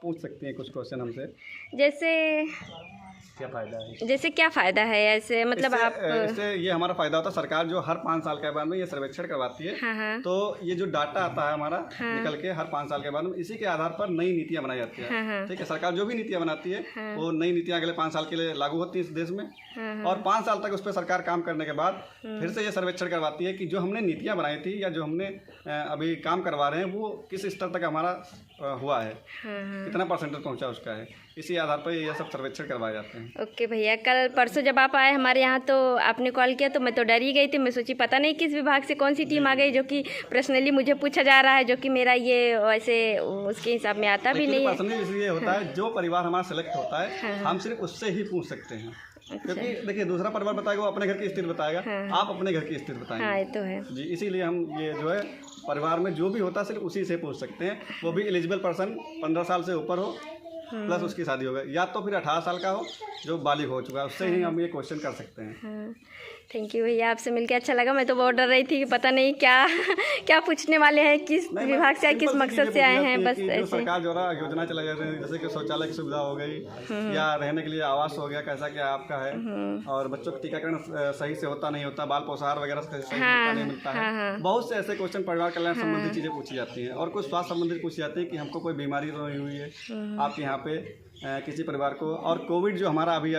पूछ सकती हैं कुछ क्वेश्चन हमसे। जैसे क्या फ़ायदा है? जैसे क्या फ़ायदा है ऐसे, मतलब आप इससे ये हमारा फ़ायदा होता है, सरकार जो हर 5 साल के बाद में ये सर्वेक्षण करवाती है। हाँ हाँ तो ये जो डाटा आता है हमारा हाँ। निकल के हर 5 साल के बाद में, इसी के आधार पर नई नीतियाँ बनाई जाती हाँ है। हाँ ठीक है, सरकार जो भी नीतियाँ बनाती है हाँ। वो नई नीतियाँ अगले 5 साल के लिए लागू होती है इस देश में। हाँ हाँ। और 5 साल तक उस पर सरकार काम करने के बाद फिर से ये सर्वेक्षण करवाती है कि जो हमने नीतियाँ बनाई थी या जो हमने अभी काम करवा रहे हैं वो किस स्तर तक हमारा हुआ है, हाँ। कितना परसेंटेज पहुंचा उसका है। इसी आधार पर ये सब सर्वेक्षण करवाए जाते हैं। ओके भैया, कल परसों जब आप आए हमारे यहाँ तो आपने कॉल किया तो मैं तो डर ही गई थी। मैं सोची पता नहीं किस विभाग से कौन सी टीम आ गई जो कि पर्सनली मुझे पूछा जा रहा है, जो कि मेरा ये वैसे उसके हिसाब में आता भी नहीं है। पर्सनली इसलिए होता है जो परिवार हमारा सेलेक्ट होता है हाँ। हम सिर्फ उससे ही पूछ सकते हैं। अच्छा। क्योंकि देखिए दूसरा परिवार बताएगा वो अपने घर की स्थिति बताएगा। हाँ। आप अपने घर की स्थिति बताएंगे। हाँ ये तो है जी, इसीलिए हम ये जो है परिवार में जो भी होता है सिर्फ उसी से पूछ सकते हैं। वो भी एलिजिबल पर्सन 15 साल से ऊपर हो प्लस उसकी शादी हो गई, या तो फिर 18 साल का हो जो बालिग हो चुका है, उससे ही हम ये क्वेश्चन कर सकते हैं। हाँ। थैंक यू भैया, आपसे मिलकर अच्छा लगा। मैं तो बहुत डर रही थी कि पता नहीं क्या क्या पूछने वाले हैं, किस विभाग से आए, किस मकसद से आए हैं। बस ऐसे सरकार जो है योजना चलाई जा रही है, जैसे कि शौचालय की सुविधा हो गई या रहने के लिए आवास हो गया, कैसा क्या आपका है, और बच्चों का टीकाकरण सही से होता नहीं होता, बाल पोषाहार वगैरह सही मिलता नहीं मिलता है। बहुत से ऐसे क्वेश्चन परिवार कल्याण संबंधी चीज़ें पूछी जाती हैं। और कुछ स्वास्थ्य संबंधित पूछी जाती है कि हमको कोई बीमारी तो नहीं हुई है आपके यहाँ पे किसी परिवार को। और कोविड जो हमारा अभी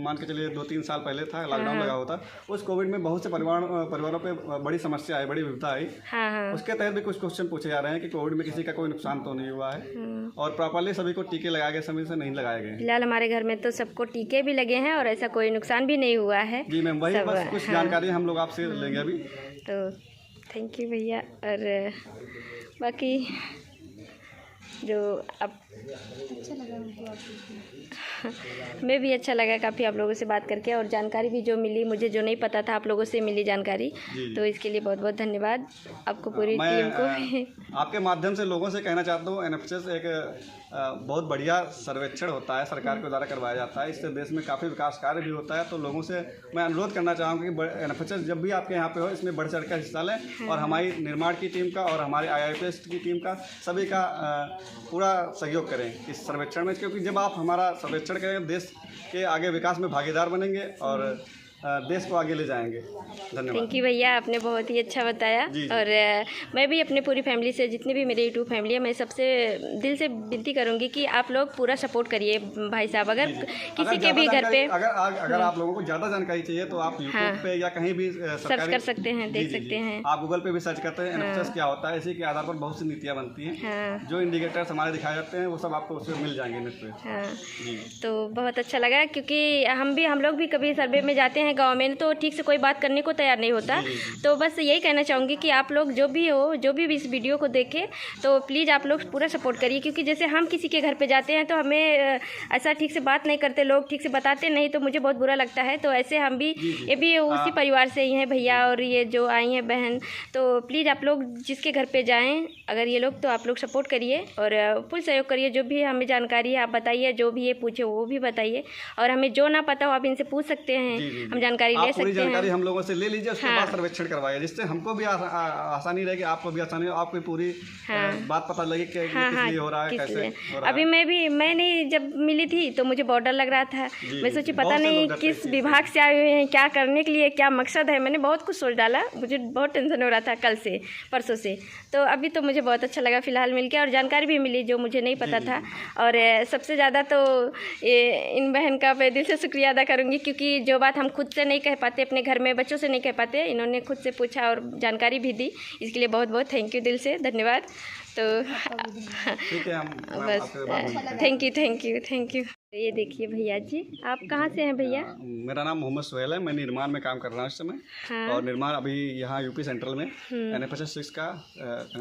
मान के चलिए 2-3 साल पहले था, लॉकडाउन लगा हुआ था, उस कोविड में बहुत से परिवारों पे बड़ी समस्या आई, बड़ी विपदा आई। उसके तहत भी कुछ क्वेश्चन पूछे जा रहे हैं कि कोविड में किसी का कोई नुकसान तो नहीं हुआ है और प्रॉपर्ली सभी को टीके लगाए गए, समय से नहीं लगाए गए। फिलहाल हमारे घर में तो सबको टीके भी लगे हैं और ऐसा कोई नुकसान भी नहीं हुआ है। जी मैम, वही बस कुछ जानकारी हम लोग आपसे लेंगे अभी। तो थैंक यू भैया। और बाकी जो अब अच्छा लगा मैं भी अच्छा लगा काफ़ी आप लोगों से बात करके, और जानकारी भी जो मिली मुझे, जो नहीं पता था आप लोगों से मिली जानकारी, तो इसके लिए बहुत बहुत धन्यवाद आपको, पूरी टीम को। आपके माध्यम से लोगों से कहना चाहता हूँ एनएफएचएस एक बहुत बढ़िया सर्वेक्षण होता है, सरकार के द्वारा करवाया जाता है। इससे देश में काफ़ी विकास कार्य भी होता है। तो लोगों से मैं अनुरोध करना चाहूँगा कि एनएफएचएस जब भी आपके यहाँ पे हो इसमें बढ़ चढ़ कर हिस्सा लें, और हमारी निर्माण की टीम का और हमारे IIPS की टीम का सभी का पूरा सहयोग करें इस सर्वेक्षण में, क्योंकि जब आप हमारा सर्वेक्षण करेंगे देश के आगे विकास में भागीदार बनेंगे और देश को आगे ले जाएंगे। धन्यवाद। थैंक यू भैया, आपने बहुत ही अच्छा बताया। और मैं भी अपने पूरी फैमिली से, जितनी भी मेरी यूट्यूब फैमिली है, मैं सबसे दिल से विनती करूंगी कि आप लोग पूरा सपोर्ट करिए भाई साहब। अगर किसी के भी घर पे अगर आप लोगों को ज़्यादा जानकारी चाहिए तो आप यूट्यूब पे या कहीं भी सर्च कर सकते हैं, देख सकते हैं। आप गूगल पे भी सर्च करते हैं एनएफएचएस क्या होता है, इसी के आधार पर बहुत सी नीतियाँ बनती हैं। जो इंडिकेटर्स हमारे दिखाए जाते हैं वो सब आपको उसमें मिल जाएंगे नेट पे। तो बहुत अच्छा लगा, क्योंकि हम लोग भी कभी सर्वे में जाते हैं गांव में तो ठीक से कोई बात करने को तैयार नहीं होता। तो बस यही कहना चाहूँगी कि आप लोग जो भी इस वीडियो को देखें तो प्लीज़ आप लोग पूरा सपोर्ट करिए, क्योंकि जैसे हम किसी के घर पे जाते हैं तो हमें ऐसा ठीक से बात नहीं करते लोग, ठीक से बताते नहीं, तो मुझे बहुत बुरा लगता है। तो ऐसे हम भी ये भी उसी परिवार से ही हैं भैया, और ये जो आई हैं बहन। तो प्लीज़ आप लोग जिसके घर पे जाएँ अगर ये लोग, तो आप लोग सपोर्ट करिए और फुल सहयोग करिए। जो भी हमें जानकारी है आप बताइए, जो भी ये पूछे वो भी बताइए, और हमें जो ना पता हो आप इनसे पूछ सकते हैं, हम जानकारी ले सकते हैं। जानकारी हम लोगों से ले लीजिए, उसके बाद सर्वेक्षण करवाइए, जिससे हमको भी आसानी रहेगी, आपको भी आसानी हो, आपको पूरी बात पता लगे कि किस लिए हो रहा है, कैसे हो रहा है। अभी मैंने जब मिली थी तो मुझे बहुत डर लग रहा था। मैं सोची पता नहीं किस विभाग से आए हुए हैं, क्या करने के लिए, क्या मकसद है। मैंने बहुत कुछ सोच डाला, मुझे बहुत टेंशन हो रहा था कल से परसों से। तो अभी तो मुझे बहुत अच्छा लगा फिलहाल मिलके, और जानकारी भी मिली जो मुझे नहीं पता था। और सबसे ज़्यादा तो इन बहन का मैं दिल से शुक्रिया अदा करूँगी, क्योंकि जो बात हम खुद से नहीं कह पाते, अपने घर में बच्चों से नहीं कह पाते, इन्होंने खुद से पूछा और जानकारी भी दी। इसके लिए बहुत बहुत थैंक यू, दिल से धन्यवाद। तो ठीक है, बस थैंक यू। ये देखिए भैया जी, आप कहाँ से हैं भैया? मेरा नाम मोहम्मद सुहेल है, मैं निर्माण में काम कर रहा हूँ इस समय। और निर्माण अभी यहाँ यूपी सेंट्रल में एनएफएचएस का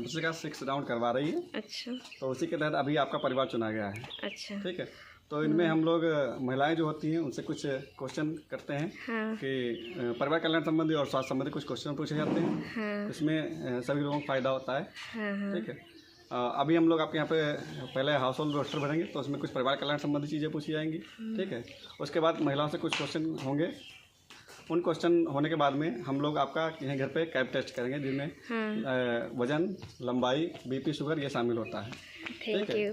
6 राउंड करवा रही है। अच्छा। तो उसी के तहत अभी आपका परिवार चुना गया है। अच्छा, ठीक है। तो इनमें हम लोग महिलाएं जो होती हैं उनसे कुछ क्वेश्चन करते हैं कि परिवार कल्याण संबंधी और स्वास्थ्य संबंधी कुछ क्वेश्चन पूछे जाते हैं। इसमें सभी लोगों को फ़ायदा होता है। ठीक है। अभी हम लोग आपके यहाँ पे पहले हाउस होल्ड रोस्टर भरेंगे, तो उसमें कुछ परिवार कल्याण संबंधी चीज़ें पूछी जाएंगी। ठीक है। उसके बाद महिलाओं से कुछ क्वेश्चन होंगे। उन क्वेश्चन होने के बाद में हम लोग आपका यहाँ घर पे कैब टेस्ट करेंगे, जिनमें वजन, लंबाई, BP, शुगर ये शामिल होता है। Thank you.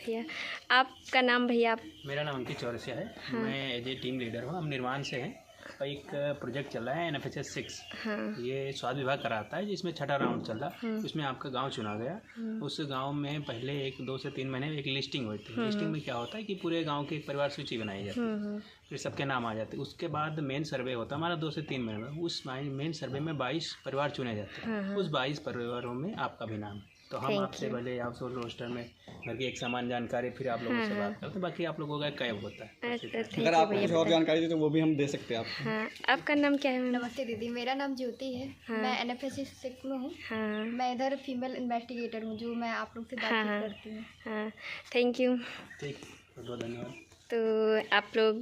भैया आपका नाम भैया? मेरा नाम अंकित चौरसिया है। मैं एज ए टीम लीडर हूँ। हम निर्माण से हैं और एक प्रोजेक्ट चल रहा है NFHS 6। ये स्वास्थ्य विभाग कराता है, जिसमें 6ठा राउंड चल रहा है। उसमें आपका गांव चुना गया। उस गांव में पहले 2 से 3 महीने एक लिस्टिंग हुई थी। लिस्टिंग में क्या होता है कि पूरे गांव की एक परिवार सूची बनाई जाती है, फिर सबके नाम आ जाते हैं। उसके बाद मेन सर्वे होता है हमारा 2 से 3 महीने में। उस मेन सर्वे में 22 परिवार चुने जाते हैं। उस 22 परिवारों में आपका भी नाम है। तो हम आपसे पहले आप सोल रोस्टर में घर की एक सामान जानकारी, फिर आप लोगों से बात करते हैं। बाकी आप लोगों का कैब होता है। अगर आप कुछ और जानकारी दी तो वो भी हम दे सकते हैं आपको। हाँ, आपका नाम क्या है? नमस्ते दीदी, मेरा नाम ज्योति है। मैं NFHS 6 में हूँ। मैं इधर फीमेल इन्वेस्टिगेटर हूँ, जो मैं आप लोग से बातचीत करती हूँ। हाँ, थैंक यू। ठीक, बहुत धन्यवाद। तो आप लोग